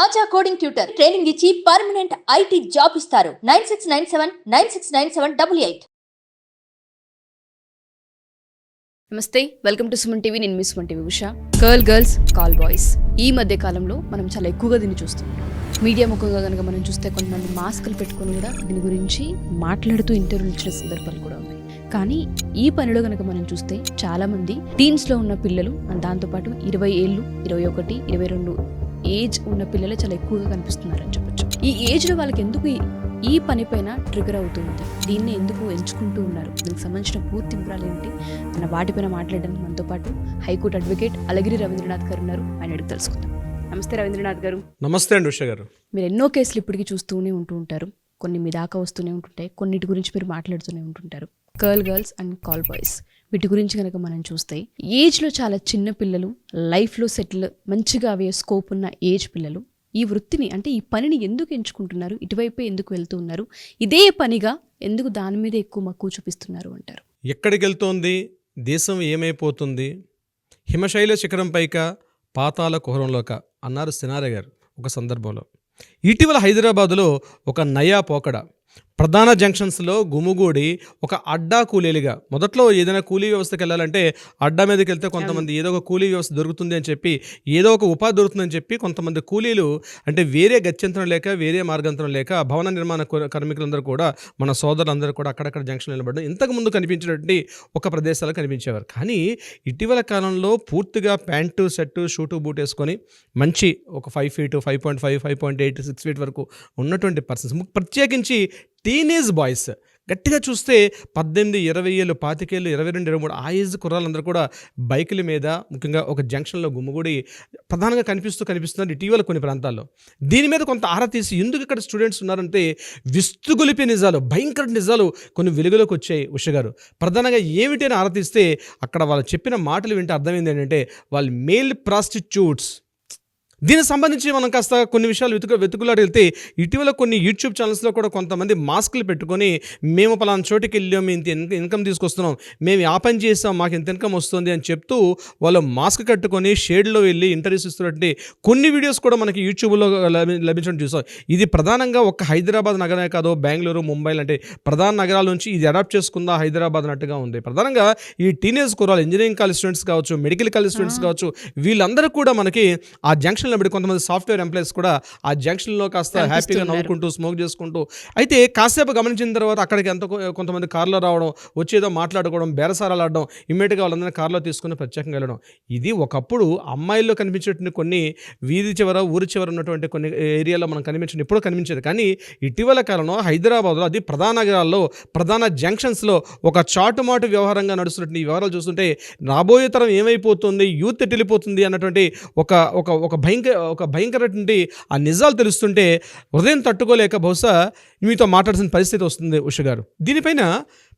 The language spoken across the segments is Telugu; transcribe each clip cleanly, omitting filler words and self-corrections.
ఆచా కోడింగ్ ట్యూటర్ ట్రైనింగ్ ఇచ్చి పర్మనెంట్ ఐటీ జాబ్ ఇస్తారు. 9697969788. నమస్తే, వెల్కమ్ టు సుమన్ టీవీ. నేను మీ Suman TV Usha. Girls call boys ఈ మధ్య కాలంలో మనం చాలా ఎక్కువగా దీన్ని చూస్తున్నాం. మీడియా ముఖంగా కనుక మనం చూస్తే కొంతమంది మాస్కులు పెట్టుకొని కూడా దీని గురించి మాట్లాడుతూ ఇంటర్వ్యూలు ఇచ్చిన సందర్భాలు కూడా ఉన్నాయి. కానీ ఈ పనిలో కనుక మనం చూస్తే చాలా మంది టీన్స్లో ఉన్న పిల్లలు, దాంతోపాటు 20 ఏళ్ళు, 21, 22 ఏజ్ ఉన్న పిల్లలే చాలా ఎక్కువగా కనిపిస్తున్నారని చెప్పొచ్చు. ఈ ఏజ్లో వాళ్ళకి ఎందుకు ఈ పని పైన ట్రిగర్ అవుతుంది, దీన్ని ఎందుకు ఎంచుకుంటూ ఉన్నారు, దీనికి సంబంధించిన పూర్తి వివరాలు ఏంటి మన వాటిపైన మాట్లాడడానికి మనతో పాటు హైకోర్టు అడ్వకేట్ అలగిరి రవీంద్రనాథ్ గారు ఉన్నారు. ఆయన అడిగి తెలుసుకుందాం. నమస్తే రవీంద్రనాథ్ గారు. నమస్తే అండి ఉషా గారు. మీరు ఎన్నో కేసులు ఇప్పటికీ చూస్తూనే ఉంటారు. కొన్ని మీ దాకా వస్తూనే ఉంటుంటాయి, కొన్నిటి గురించి మీరు మాట్లాడుతూనే ఉంటుంటారు. గర్ల్స్ అండ్ కాల్ బాయ్స్ వీటి గురించి కనుక మనం చూస్తే, ఏజ్లో చాలా చిన్న పిల్లలు, లైఫ్లో సెటిల్ మంచిగా అవే స్కోప్ ఉన్న ఏజ్ పిల్లలు ఈ వృత్తిని, అంటే ఈ పనిని ఎందుకు ఎంచుకుంటున్నారు, ఇటువైపే ఎందుకు వెళ్తూ ఉన్నారు, ఇదే పనిగా ఎందుకు దాని మీద ఎక్కువ మక్కువ చూపిస్తున్నారు అంటారు? ఎక్కడికి వెళ్తోంది దేశం, ఏమైపోతుంది, హిమశైల శిఖరం పైక పాతాల కుహరంలోక అన్నారు సినారే గారు ఒక సందర్భంలో. ఇటీవల హైదరాబాదులో ఒక నయా పోకడ ప్రధాన జంక్షన్స్లో గుమిగూడి ఒక అడ్డా కూలీలుగా, మొదట్లో ఏదైనా కూలీ వ్యవస్థకి వెళ్ళాలంటే అడ్డా మీదకి వెళ్తే కొంతమంది ఏదో ఒక కూలీ వ్యవస్థ దొరుకుతుంది అని చెప్పి, ఏదో ఒక ఉపాధి దొరుకుతుందని చెప్పి కొంతమంది కూలీలు, అంటే వేరే గత్యంతరం లేక, వేరే మార్గాంతరం లేక భవన నిర్మాణ కార్మికులందరూ కూడా, మన సోదరులందరూ కూడా అక్కడక్కడ జంక్షన్ నిలబడడం ఇంతకుముందు కనిపించినటువంటి ఒక ప్రదేశాలు కనిపించేవారు. కానీ ఇటీవల కాలంలో పూర్తిగా ప్యాంటు, షర్టు, షూటు, బూట్ వేసుకొని మంచి ఒక 5 feet, 5.5, 5.8, 6 feet వరకు ఉన్నటువంటి పర్సన్స్, ప్రత్యేకించి టీనేజ్ బాయ్స్, గట్టిగా చూస్తే 18, 20 ఏళ్ళు, 25 ఏళ్ళు, 22, 23 ఆ ఏజ్ కుర్రాళ్ళందరూ కూడా బైకుల మీద ముఖ్యంగా ఒక జంక్షన్లో గుమ్మగూడి ప్రధానంగా కనిపిస్తున్నారు ఇటీవల కొన్ని ప్రాంతాల్లో. దీని మీద కొంత ఆరా తీసి ఎందుకు ఇక్కడ స్టూడెంట్స్ ఉన్నారంటే, విస్తుగొలిపే నిజాలు, భయంకర నిజాలు కొన్ని వెలుగులోకి వచ్చాయి ఉష గారు. ప్రధానంగా ఏమిటి అని ఆరా తీస్తే అక్కడ వాళ్ళు చెప్పిన మాటలు వింటే అర్థమైంది ఏంటంటే, వాళ్ళు మేల్ ప్రాస్టిట్యూట్స్. దీనికి సంబంధించి మనం కాస్త కొన్ని విషయాలు వెతుకులాడి వెళ్తే, ఇటీవల కొన్ని యూట్యూబ్ ఛానల్స్లో కూడా కొంతమంది మాస్కులు పెట్టుకొని, మేము పలానా చోటికి వెళ్ళాం, ఇంత ఇన్కమ్ తీసుకొస్తున్నాం, మేము ఆ పని చేస్తాం, మాకు ఇంత ఇన్కమ్ వస్తుంది అని చెప్తూ వాళ్ళు మాస్క్ కట్టుకొని షేడ్లో వెళ్ళి ఇంటర్వ్యూస్ ఇస్తున్నట్టు కొన్ని వీడియోస్ కూడా మనకి యూట్యూబ్లో లభించడం చూసాం. ఇది ప్రధానంగా ఒక హైదరాబాద్ నగరమే కాదు, బెంగళూరు, ముంబై లాంటి ప్రధాన నగరాల నుంచి ఇది అడాప్ట్ చేసుకుందా హైదరాబాద్ అన్నట్టుగా ఉంది. ప్రధానంగా ఈ టీనేజ్ కుర్రాలు, ఇంజనీరింగ్ కాలేజ్ స్టూడెంట్స్ కావచ్చు, మెడికల్ కాలేజ్ స్టూడెంట్స్ కావచ్చు, వీళ్ళందరూ కూడా మనకి ఆ జంక్షన్లో కొంతమంది సాఫ్ట్వేర్ ఎంప్లాయీస్ కూడా ఆ జంక్షన్లో కాస్త హ్యాపీగా నవ్వుకుంటూ, స్మోక్ చేసుకుంటూ, అయితే కాసేపు గమనించిన తర్వాత అక్కడికి కొంతమంది కార్లో రావడం, వచ్చేదో మాట్లాడుకోవడం, బేరసారాలు ఆడడం, ఇమ్మీడియట్గా వాళ్ళందరినీ కార్లో తీసుకుని ప్రత్యేకంగా వెళ్ళడం. ఇది ఒకప్పుడు అమ్మాయిల్లో కనిపించేటువంటి కొన్ని వీధి చివర, ఊరి చివర ఉన్నటువంటి కొన్ని ఏరియాలో మనం ఇప్పుడు కనిపించేది. కానీ ఇటీవల కాలంలో హైదరాబాద్లో, అది ప్రధాన నగరాల్లో, ప్రధాన జంక్షన్స్లో ఒక చాటుమాటు వ్యవహారంగా నడుస్తున్నటువంటి ఈ వ్యవహారాలు చూస్తుంటే, రాబోయే తరం ఏమైపోతుంది, యూత్ ఎట్టిపోతుంది అన్నటువంటి ఒక భయంకరటువంటి ఆ నిజాలు తెలుస్తుంటే హృదయం తట్టుకోలేక బహుశా మీతో మాట్లాడాల్సిన పరిస్థితి వస్తుంది ఉష గారు. దీనిపైన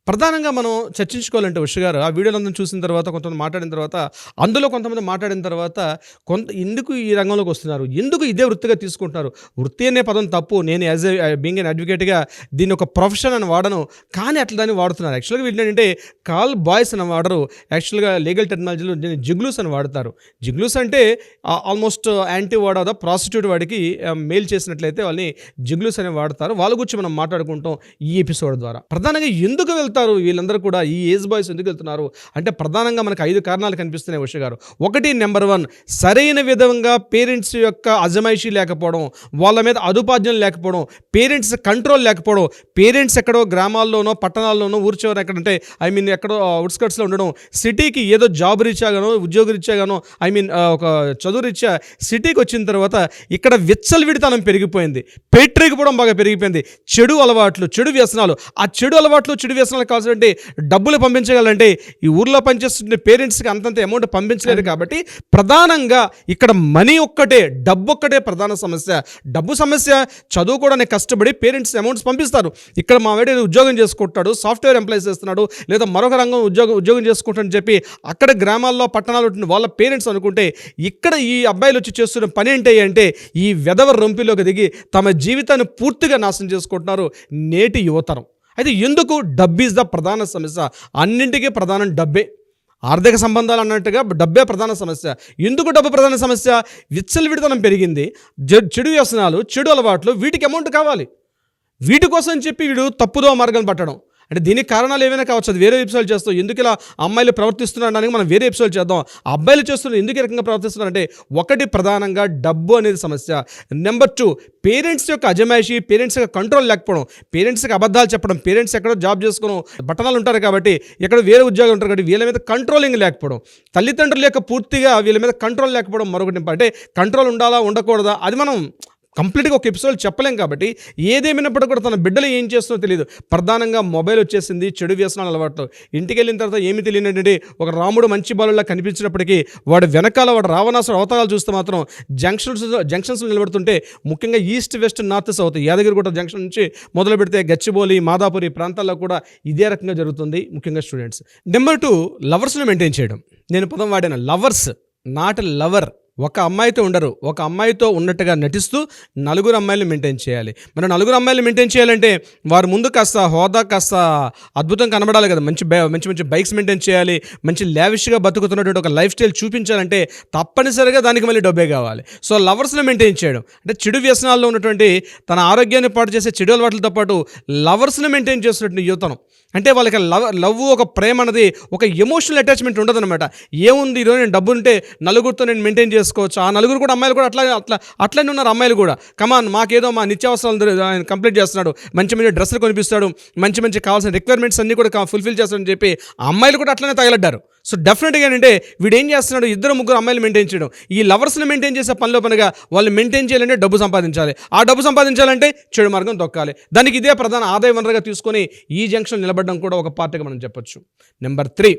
ప్రధానంగా మనం చర్చించుకోవాలంటే ఉష గారు, ఆ వీడియోలందరూ చూసిన తర్వాత, కొంతమంది మాట్లాడిన తర్వాత, అందులో కొంతమంది మాట్లాడిన తర్వాత, ఎందుకు ఈ రంగంలోకి వస్తున్నారు, ఎందుకు ఇదే వృత్తిగా తీసుకుంటున్నారు, వృత్తి అనే పదం తప్పు, నేను యాజ్ బీయింగ్ ఎన్ అడ్వకేట్గా దీన్ని ఒక ప్రొఫెషన్ అని వాడను, కానీ అట్లా దాన్ని వాడుతున్నారు. యాక్చువల్గా వీళ్ళు ఏంటంటే కాల్ బాయ్స్ అని వాడరు, యాక్చువల్గా లీగల్ టెక్నాలజీలో జిగ్లూస్ అని వాడతారు. జిగ్లూస్ అంటే almost anti word of the prostitute వాడికి మెయిల్ చేసినట్లయితే వాళ్ళని జిగ్లూస్ అని వాడతారు. వాళ్ళ గురించి మనం మాట్లాడుకుంటాం ఈ ఎపిసోడ్ ద్వారా. ప్రధానంగా ఎందుకు వెళ్తారు వీళ్ళందరూ కూడా, ఈ ఏజ్ బాయ్స్ ఎందుకు వెళ్తున్నారు అంటే, ప్రధానంగా మనకు 5 కారణాలు కనిపిస్తున్నాయి ఉష గారు. ఒకటి, నెంబర్ 1, సరైన విధంగా పేరెంట్స్ యొక్క అజమాయిషీ లేకపోవడం, వాళ్ళ మీద అదుపాజ్యం లేకపోవడం, పేరెంట్స్ కంట్రోల్ లేకపోవడం. పేరెంట్స్ ఎక్కడో గ్రామాల్లోనో, పట్టణాల్లోనో, ఊరి చివర ఎక్కడంటే ఎక్కడో అవుట్స్కట్స్లో ఉండడం, సిటీకి ఏదో జాబ్ రీత్యాగానో, ఉద్యోగ రీత్యాగానో, ఒక చదువు రీత్యా సిటీకి వచ్చిన తర్వాత ఇక్కడ విచ్చలవిడితనం పెరిగిపోయింది, పేట్రేగిపోవడం బాగా పెరిగిపోయింది, చెడు అలవాట్లు, చెడు వ్యసనాలు. ఆ చెడు అలవాట్లు, చెడు వ్యసనాలు కావాల్సింటే డబ్బులు పంపించగలంటే ఈ ఊర్లో పనిచేస్తున్న పేరెంట్స్కి అంతంత అమౌంట్ పంపించలేరు. కాబట్టి ప్రధానంగా ఇక్కడ మనీ ఒక్కటే, డబ్బు ఒక్కటే ప్రధాన సమస్య. డబ్బు సమస్య, చదువుకోవడానికి కష్టపడి పేరెంట్స్ అమౌంట్స్ పంపిస్తారు. ఇక్కడ మా వేడి ఉద్యోగం చేసుకుంటాడు, సాఫ్ట్వేర్ ఎంప్లాయీస్ చేస్తున్నాడు, లేదా మరొక రంగం ఉద్యోగం చేసుకుంటాడని చెప్పి అక్కడ గ్రామాల్లో, పట్టణాల్లో వాళ్ళ పేరెంట్స్ అనుకుంటే, ఇక్కడ ఈ అబ్బాయిలు వచ్చి చేస్తున్న పని ఏంటి అంటే, ఈ వెధవ రొంపిలోకి దిగి తమ జీవితాన్ని పూర్తిగా నాశనం చేసుకుంటున్నారు నేటి యువతరం. అయితే ఎందుకు? డబ్బు ఈజ్ ద ప్రధాన సమస్య. అన్నింటికీ ప్రధానం డబ్బే. ఆర్థిక సంబంధాలు అన్నట్టుగా డబ్బే ప్రధాన సమస్య. ఎందుకు డబ్బు ప్రధాన సమస్య? విచ్చలవిడితనం పెరిగింది, చెడు వ్యసనాలు, చెడు అలవాట్లు, వీటికి అమౌంట్ కావాలి. వీటి కోసం అని చెప్పి వీడు తప్పుదో మార్గం పట్టడం. అంటే దీనికి కారణాలు ఏమైనా కావచ్చు, అది వేరే ఎపిసోడ్ చేస్తాం. ఎందుకు ఇలా అమ్మాయిలు ప్రవర్తిస్తున్నారని మనం వేరే ఎపిసోడ్ చేద్దాం. అబ్బాయిలు చేస్తున్నారు ఎందుకు ఈ రకంగా ప్రవర్తిస్తున్నారంటే ఒకటి ప్రధానంగా డబ్బు అనేది సమస్య. నెంబర్ 2, పేరెంట్స్ యొక్క అజమాయిషి, పేరెంట్స్ యొక్క కంట్రోల్ లేకపోవడం, పేరెంట్స్కి అబద్ధాలు చెప్పడం. పేరెంట్స్ ఎక్కడో జాబ్ చేసుకోవడం, పట్టణాలు ఉంటారు కాబట్టి ఎక్కడ వేరే ఉద్యోగాలు ఉంటారు కాబట్టి వీళ్ళ మీద కంట్రోలింగ్ లేకపోవడం, తల్లిదండ్రుల యొక్క పూర్తిగా వీళ్ళ మీద కంట్రోల్ లేకపోవడం మరొకటి. అంటే కంట్రోల్ ఉండాలా ఉండకూడదా అది మనం కంప్లీట్గా ఒక ఎపిసోడ్ చెప్పలేం కాబట్టి ఏదేమైనప్పటికీ కూడా తన బిడ్డలు ఏం చేస్తుందో తెలియదు. ప్రధానంగా మొబైల్ వచ్చేసింది, చెడు వ్యసనాలు అలవాటు. ఇంటికి వెళ్ళిన తర్వాత ఏమి తెలియనటువంటి ఒక రాముడు మంచి బాలులా కనిపించినప్పటికీ వాడు వెనకాల వాడు రావణాసుడు అవతారాలు చూస్తే మాత్రం జంక్షన్స్లో నిలబడుతుంటే ముఖ్యంగా east west north south Yadagirigutta junction నుంచి మొదలు పెడితే గచ్చిబౌలి, మాదాపురి ప్రాంతాల్లో కూడా ఇదే రకంగా జరుగుతుంది ముఖ్యంగా స్టూడెంట్స్. నెంబర్ 2, లవర్స్ని మెయింటైన్ చేయడం. నేను పదం వాడాను, లవర్స్, నాట్ లవర్. ఒక అమ్మాయితో ఉండరు, ఒక అమ్మాయితో ఉన్నట్టుగా నటిస్తూ నలుగురు అమ్మాయిలు మెయింటైన్ చేయాలి. మరి నలుగురు అమ్మాయిలు మెయింటైన్ చేయాలంటే వారి ముందు కాస్త హోదా, కాస్త అద్భుతం కనబడాలి కదా. మంచి మంచి బైక్స్ మెయింటైన్ చేయాలి, మంచి లావిష్గా బతుకుతున్నటువంటి ఒక లైఫ్ స్టైల్ చూపించాలంటే తప్పనిసరిగా దానికి మళ్ళీ డబ్బే కావాలి. సో లవర్స్ని మెయింటైన్ చేయడం అంటే చెడు వ్యసనాల్లో ఉన్నటువంటి తన ఆరోగ్యాన్ని పాటు చేసే చెడు అలవాట్లతో పాటు లవర్స్ని మెయింటైన్ చేస్తున్నటువంటి యువతనం. అంటే వాళ్ళకి లవ్ ఒక ప్రేమ అనేది ఒక ఎమోషనల్ అటాచ్మెంట్ ఉండదన్నమాట. ఏముంది ఈరోజు నేను డబ్బు ఉంటే నలుగురితో నేను మెయింటైన్ చేసుకోవచ్చు. ఆ నలుగురు కూడా అమ్మాయిలు కూడా అట్లనే ఉన్నారు. అమ్మాయిలు కూడా కమాన్ మాకేదో మా నిత్యావసరాలు ఆయన కంప్లీట్ చేస్తున్నాడు, మంచి మంచి డ్రెస్సులు కొనిపిస్తాడు, మంచి మంచి కావాల్సిన రిక్వైర్మెంట్స్ అన్నీ కూడా ఫుల్ఫిల్ చేస్తాడని చెప్పి అమ్మాయిలు కూడా అట్లనే తగలడ్డారు. సో డెఫినెట్గా ఏంటంటే వీడు ఏం చేస్తున్నాడు, 2-3 అమ్మాయిలు మెయింటైన్ చేయడం. ఈ లవర్స్ని మెయింటైన్ చేసే పనిలో పనిగా వాళ్ళు మెయింటైన్ చేయాలంటే డబ్బు సంపాదించాలి. ఆ డబ్బు సంపాదించాలంటే చెడు మార్గం తొక్కాలి. దానికి ఇదే ప్రధాన ఆదాయ వనరుగా తీసుకొని ఈ జంక్షన్ నిలబడడం కూడా ఒక పార్ట్గా మనం చెప్పొచ్చు. నెంబర్ 3,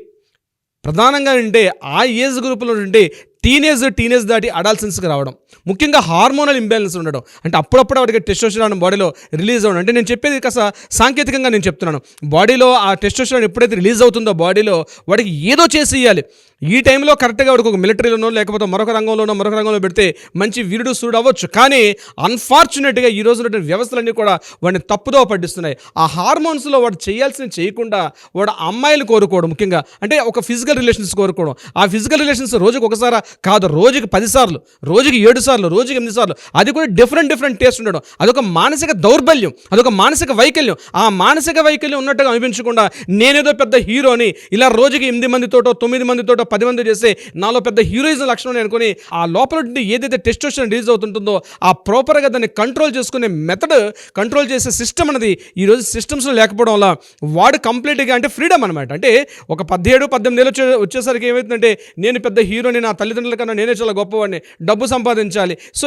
ప్రధానంగా అంటే ఆ ఏజ్ గ్రూప్లో ఉంటే టీనేజ్ దాటి అడాల్సెన్స్కి రావడం, ముఖ్యంగా హార్మోనల్ ఇంబ్యాలెన్స్ ఉండడం. అంటే అప్పుడప్పుడు వాడికి టెస్టోస్టెరాన్ బాడీలో రిలీజ్ అవ్వడం. అంటే నేను చెప్పేది కాస్త సాంకేతికంగా నేను చెప్తున్నాను. బాడీలో ఆ టెస్టోస్టెరాన్ ఎప్పుడైతే రిలీజ్ అవుతుందో బాడీలో వాడికి ఏదో చేసి ఇవ్వాలి. ఈ టైంలో కరెక్ట్గా వాడికి ఒక మిలిటరీలోనో లేకపోతే మరొక రంగంలో పెడితే మంచి వీరుడు సూడు అవ్వచ్చు. కానీ అన్ఫార్చునేట్గా ఈ రోజు వ్యవస్థలన్నీ కూడా వాడిని తప్పుదో పట్టిస్తున్నాయి. ఆ హార్మోన్స్లో వాడు చేయాల్సిన చేయకుండా వాడు అమ్మాయిలు కోరుకోవడం, ముఖ్యంగా అంటే ఒక ఫిజికల్ రిలేషన్స్ కోరుకోవడం. ఆ ఫిజికల్ రిలేషన్స్ రోజుకి ఒకసారి కాదు, రోజుకి 10 సార్లు, రోజుకి 7 సార్లు, రోజుకి 8 సార్లు, అది కూడా డిఫరెంట్ టేస్ట్ ఉండడం. అదొక మానసిక దౌర్బల్యం, అదొక మానసిక వైకల్యం. ఆ మానసిక వైకల్యం ఉన్నట్టుగా అనిపించకుండా నేనేదో పెద్ద హీరోని ఇలా రోజుకి 8 మందితోటో 9 మందితోటో 10 మంది చేస్తే నాలో పెద్ద హీరోయిజం లక్షణం అనుకుని ఆ లోపల నుండి ఏదైతే టెస్టోస్టెరాన్ రిలీజ్ అవుతుంటుందో ఆ ప్రాపర్గా దాన్ని కంట్రోల్ చేసుకునే మెథడ్, కంట్రోల్ చేసే సిస్టమ్ అనేది ఈరోజు సిస్టమ్స్లో లేకపోవడం వల్ల వాడు కంప్లీట్గా అంటే ఫ్రీడమ్ అనమాట. అంటే ఒక 17-18 ఏళ్ళు వచ్చేసరికి ఏమవుతుందంటే నేను పెద్ద హీరోని, నా తల్లిదండ్రుల కన్నా నేనే చాలా గొప్పవాడిని, డబ్బు సంపాదించాలి. సో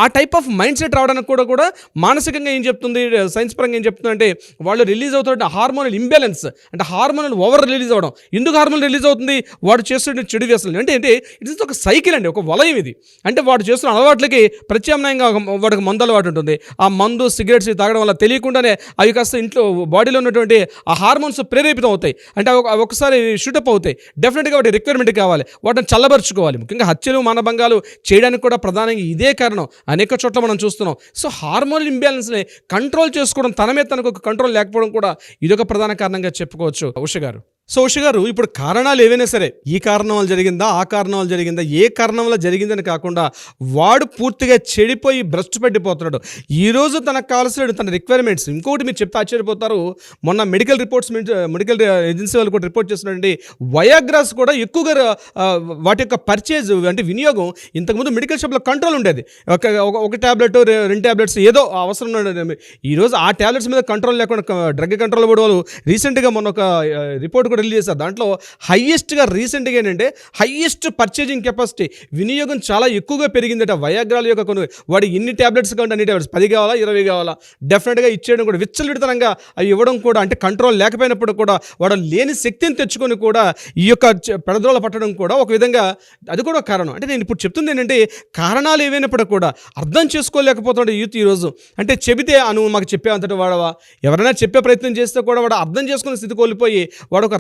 ఆ టైప్ ఆఫ్ మైండ్ సెట్ రావడానికి కూడా మానసికంగా ఏం చెప్తుంది, సైన్స్ పరంగా ఏం చెప్తుంది అంటే వాళ్ళు రిలీజ్ అవుతున్న హార్మోనల్ ఇంబ్యాలెన్స్, అంటే హార్మోనల్ ఓవర్ రిలీజ్ అవ్వడం. ఎందుకు హార్మోన్ రిలీజ్ అవుతుంది? వాడు చేస్తున్న చెడు వ్యసనాలు. అంటే ఇట్ ఇస్ ఒక సైకిల్ అండి, ఒక వలయం ఇది. అంటే వాడు చేస్తున్న అలవాట్లకి ప్రత్యామ్నాయంగా వాడికి మందు అలవాటు ఉంటుంది. ఆ మందు, సిగరెట్స్ తాగడం వల్ల తెలియకుండానే అవి కాస్త ఇంట్లో బాడీలో ఉన్నటువంటి ఆ హార్మోన్స్ ప్రేరేపితం అవుతాయి. అంటే ఒకసారి షూటప్ అవుతాయి. డెఫినెట్గా వాటి రిక్వైర్మెంట్ కావాలి, వాటిని చల్లబరుచుకోవాలి. ముఖ్యంగా హత్యలు, మానభంగాలు చేయడానికి కూడా ప్రధానంగా ఇదే కారణం. అనేక చోట్ల మనం చూస్తున్నాం. సో హార్మోనల్ ఇంబ్యాలెన్స్ని కంట్రోల్ చేసుకోవడం, తన మీద తనకు ఒక కంట్రోల్ లేకపోవడం కూడా ఇదొక ప్రధాన కారణంగా చెప్పుకోవచ్చు ఉష గారు. సో ఉష గారు, ఇప్పుడు కారణాలు ఏవైనా సరే, ఈ కారణం వల్ల జరిగిందా, ఆ కారణం వల్ల జరిగిందా, ఏ కారణం వల్ల జరిగిందని కాకుండా వాడు పూర్తిగా చెడిపోయి భ్రష్టు పట్టిపోతున్నాడు. ఈరోజు తనకు కావాల్సిన తన రిక్వైర్మెంట్స్, ఇంకోటి మీరు చెప్తే ఆశ్చర్యపోతారు, మొన్న మెడికల్ ఏజెన్సీ వాళ్ళు కూడా రిపోర్ట్ చేస్తున్నారండి, వయాగ్రాస్ కూడా ఎక్కువగా వాటి యొక్క పర్చేజ్ అంటే వినియోగం ఇంతకుముందు మెడికల్ షాప్లో కంట్రోల్ ఉండేది. ఒక ట్యాబ్లెట్ 2 ట్యాబ్లెట్స్ ఏదో అవసరం ఉండేది. ఈరోజు ఆ ట్యాబ్లెట్స్ మీద కంట్రోల్ లేకుండా డ్రగ్ కంట్రోల్ బోర్డు వాళ్ళు రీసెంట్గా మొన్న ఒక రిపోర్ట్ కూడా రిలీజ్ చేశారు. దాంట్లో హైయెస్ట్గా రీసెంట్గా ఏంటంటే హైయెస్ట్ పర్చేజింగ్ కెపాసిటీ, వినియోగం చాలా ఎక్కువగా పెరిగిందట వయాగ్రాల యొక్క. కొన్ని వాడు ఎన్ని ట్యాబ్లెట్స్ కావాలి, అన్ని ట్యాబ్లెట్స్ 10 కావాలా 20 కావాలా డెఫినెట్గా ఇచ్చేయడం కూడా, విచ్చలవిడితనంగా అవి ఇవ్వడం కూడా, అంటే కంట్రోల్ లేకపోయినప్పుడు కూడా వాడు లేని శక్తిని తెచ్చుకొని కూడా ఈ యొక్క పెడద్రోల పట్టడం కూడా ఒక విధంగా అది కూడా కారణం. అంటే నేను ఇప్పుడు చెప్తుంది ఏంటంటే కారణాలు ఏవైనప్పుడు కూడా అర్థం చేసుకోలేకపోతున్నాడు యూత్ ఈరోజు. అంటే చెబితే నువ్వు మాకు చెప్పే అంతటి వాడవా, ఎవరైనా చెప్పే ప్రయత్నం చేస్తే కూడా వాడు అర్థం చేసుకునే స్థితి కోల్పోయి వాడు ఒక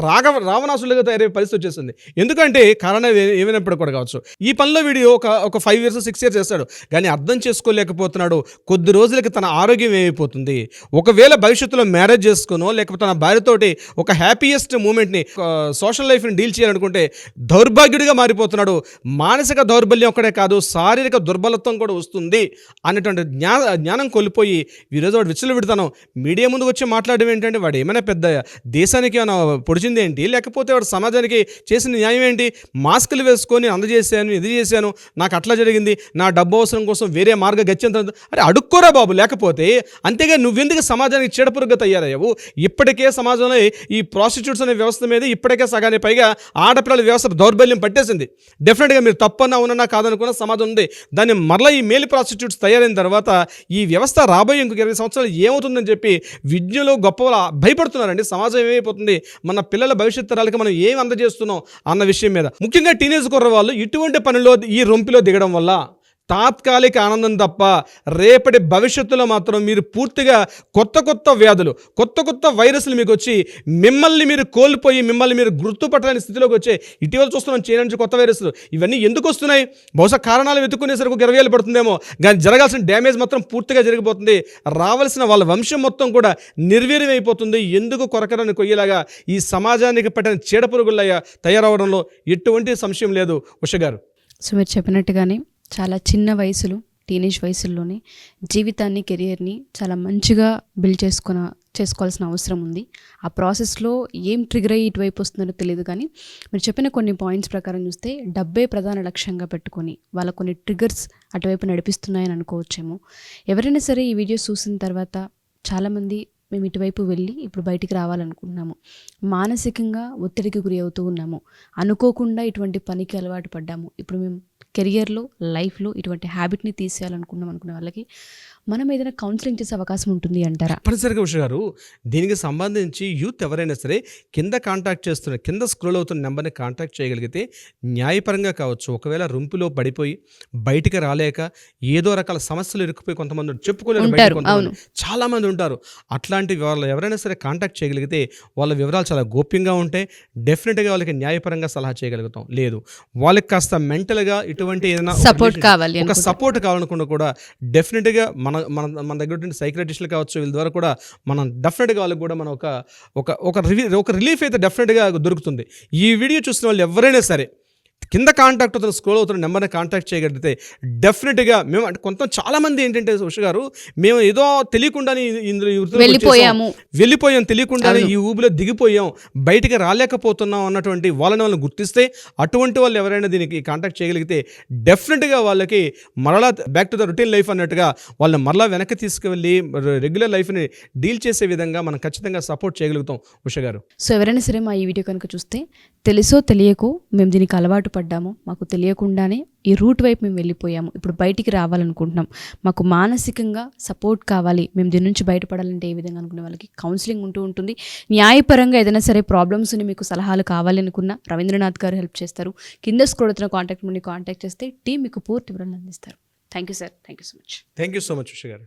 రావణాసులుగా తయారయ్యే పరిస్థితి వచ్చేసింది. ఎందుకంటే కారణం ఏమైనప్పుడు కూడా కావచ్చు. ఈ పనిలో వీడియో ఒక 5 years 6 years చేస్తాడు, కానీ అర్థం చేసుకోలేకపోతున్నాడు. కొద్ది రోజులకి తన ఆరోగ్యం ఏమైపోతుంది. ఒకవేళ భవిష్యత్తులో మ్యారేజ్ చేసుకునో లేకపోతే తన భార్యతోటి ఒక హ్యాపీయెస్ట్ మూమెంట్ని సోషల్ లైఫ్ని డీల్ చేయాలనుకుంటే దౌర్భాగ్యుడిగా మారిపోతున్నాడు. మానసిక దౌర్బల్యం ఒక్కడే కాదు, శారీరక దుర్బలత్వం కూడా వస్తుంది అనేటువంటి జ్ఞానం కోల్పోయి ఈరోజు వాడు విచ్చలు విడతాను మీడియా ముందుకు వచ్చి మాట్లాడడం ఏంటంటే వాడు ఏమైనా పెద్ద దేశానికి ఏమైనా పొడిచింది ఏంటి, లేకపోతే వాడు సమాజానికి చేసిన న్యాయం ఏంటి? మాస్కులు వేసుకొని అందజేశాను, ఇది చేశాను, నాకు అట్లా జరిగింది, నా డబ్బు అవసరం కోసం వేరే మార్గ గత్యంతరం. అరే అడుక్కోరా బాబు, లేకపోతే అంతేగా నువ్వెందుకు సమాజానికి చీడపురుగుగా తయారయ్యావు? ఇప్పటికే సమాజంలో ఈ ప్రాస్టిట్యూట్స్ అనే వ్యవస్థ మీద ఇప్పటికే సగానికి పైగా ఆడపిల్లల వ్యవస్థ దౌర్బల్యం పట్టేసింది. డెఫినెట్గా మీరు తప్పన్నా ఉన్నా కాదనుకున్న సమాజం ఉంది. దాన్ని మరలా ఈ మేల్ ప్రాస్టిట్యూట్స్ తయారైన తర్వాత ఈ వ్యవస్థ రాబోయే ఇంకొక 20 సంవత్సరాలు ఏమవుతుందని చెప్పి విజ్ఞులు గొప్ప భయపడుతున్నారండి. సమాజం ఏమైపోతుంది, మన పిల్లల భవిష్యత్ తరాలకి మనం ఏం అందజేస్తున్నాం అన్న విషయం మీద. ముఖ్యంగా టీనేజ్ కుర్రవాళ్ళు ఇటువంటి పనిలో ఈ రొంపిలో దిగడం వల్ల తాత్కాలిక ఆనందం తప్ప రేపటి భవిష్యత్తులో మాత్రం మీరు పూర్తిగా కొత్త వ్యాధులు, కొత్త వైరస్లు మీకు వచ్చి మిమ్మల్ని మీరు కోల్పోయి మిమ్మల్ని మీరు గుర్తుపట్టలేని స్థితిలోకి వచ్చే ఇటీవల చూస్తున్నాం చైనా నుంచి కొత్త వైరస్లు. ఇవన్నీ ఎందుకు వస్తున్నాయి? బహుశా కారణాలు వెతుక్కునేసరికి 20 ఏళ్ళు పడుతుందేమో, కానీ జరగాల్సిన డ్యామేజ్ మాత్రం పూర్తిగా జరిగిపోతుంది. రావాల్సిన వాళ్ళ వంశం మొత్తం కూడా నిర్వీర్యం అయిపోతుంది. ఎందుకు కొరకరాని కొయ్యేలాగా ఈ సమాజానికి పట్టిన చీడపురుగులయ్యా తయారవడంలో ఎటువంటి సంశయం లేదు. ఉష గారు, సో మీరు చెప్పినట్టుగానే చాలా చిన్న వయసులో, టీనేజ్ వయసుల్లోనే జీవితాన్ని, కెరియర్ని చాలా మంచిగా బిల్డ్ చేసుకోవాల్సిన అవసరం ఉంది. ఆ ప్రాసెస్లో ఏం ట్రిగర్ అయ్యి ఇటువైపు వస్తుందో తెలియదు, కానీ మీరు చెప్పిన కొన్ని పాయింట్స్ ప్రకారం చూస్తే డబ్బే ప్రధాన లక్ష్యంగా పెట్టుకొని వాళ్ళ కొన్ని ట్రిగర్స్ అటువైపు నడిపిస్తున్నాయని అనుకోవచ్చేమో. ఎవరైనా సరే ఈ వీడియోస్ చూసిన తర్వాత చాలామంది మేము ఇటువైపు వెళ్ళి ఇప్పుడు బయటికి రావాలనుకుంటున్నాము, మానసికంగా ఒత్తిడికి గురి అవుతూ ఉన్నాము, అనుకోకుండా ఇటువంటి పనికి అలవాటు పడ్డాము, ఇప్పుడు మేము కెరియర్లో, లైఫ్లో ఇటువంటి హ్యాబిట్ని తీసేయాలనుకున్నాం అనుకునే వాళ్ళకి మనం ఏదైనా కౌన్సిలింగ్ చేసే అవకాశం ఉంటుంది అంటారా? తప్పనిసరిగా ఉష గారు, దీనికి సంబంధించి యూత్ ఎవరైనా సరే కింద స్క్రోల్ అవుతున్న నెంబర్ని కాంటాక్ట్ చేయగలిగితే న్యాయపరంగా కావచ్చు, ఒకవేళ రొంపులో పడిపోయి బయటికి రాలేక ఏదో రకాల సమస్యలు ఇరుక్కుపోయి కొంతమంది చెప్పుకోలేరు, చాలామంది ఉంటారు. అట్లాంటి వాళ్ళు ఎవరైనా సరే కాంటాక్ట్ చేయగలిగితే వాళ్ళ వివరాలు చాలా గోప్యంగా ఉంటే డెఫినెట్గా వాళ్ళకి న్యాయపరంగా సలహా చేయగలుగుతాం. లేదు వాళ్ళకి కాస్త మెంటల్గా ఇటువంటి ఏదైనా సపోర్ట్ కావాలి, ఒక సపోర్ట్ కావాలనుకున్నా కూడా డెఫినెట్గా మన దగ్గర సైకియాట్రిస్టులు కావచ్చు, వీళ్ళ ద్వారా కూడా మనం డెఫినెట్గా వాళ్ళకి కూడా మనం ఒక రిలీఫ్ అయితే డెఫినెట్గా దొరుకుతుంది. ఈ వీడియో చూసిన వాళ్ళు ఎవరైనా సరే కింద కాంటాక్ట్ అవుతున్న స్క్రోల్ అవుతున్న నెంబర్ని కాంటాక్ట్ చేయగలిగితే డెఫినెట్గా మేము అంటే చాలామంది ఏంటంటే ఉష గారు, మేము ఏదో తెలియకుండానే ఇందులో వెళ్ళిపోయాం, తెలియకుండానే ఈ ఊబిలో దిగిపోయాం, బయటికి రాలేకపోతున్నాం అన్నటువంటి వాళ్ళని గుర్తిస్తే అటువంటి వాళ్ళు ఎవరైనా దీనికి కాంటాక్ట్ చేయగలిగితే డెఫినెట్గా వాళ్ళకి మరలా back to the routine life అన్నట్టుగా వాళ్ళని మరలా వెనక్కి తీసుకువెళ్ళి రెగ్యులర్ లైఫ్ని డీల్ చేసే విధంగా మనం ఖచ్చితంగా సపోర్ట్ చేయగలుగుతాం ఉష గారు. సో ఎవరైనా సరే మా ఈ వీడియో కనుక చూస్తే తెలుసో తెలియకో మేము దీనికి అలవాటు పడ్డాము, మాకు తెలియకుండానే ఈ రూట్ వైపు మేము వెళ్ళిపోయాము, ఇప్పుడు బయటికి రావాలనుకుంటున్నాం, మాకు మానసికంగా సపోర్ట్ కావాలి, మేము దీని నుంచి బయటపడాలంటే ఏ విధంగా అనుకునే వాళ్ళకి కౌన్సిలింగ్ ఉంటుంది. న్యాయపరంగా ఏదైనా సరే ప్రాబ్లమ్స్ ఉని మీకు సలహాలు కావాలి అనుకున్న రవీంద్రనాథ్ గారు హెల్ప్ చేస్తారు. కింద స్క్రోల్ అవుతున్న కాంటాక్ట్ నుండి కాంటాక్ట్ చేస్తే టీం మీకు పూర్తి వివరాలు అందిస్తారు. Thank you sir, thank you so much. Thank you so much Usha గారు.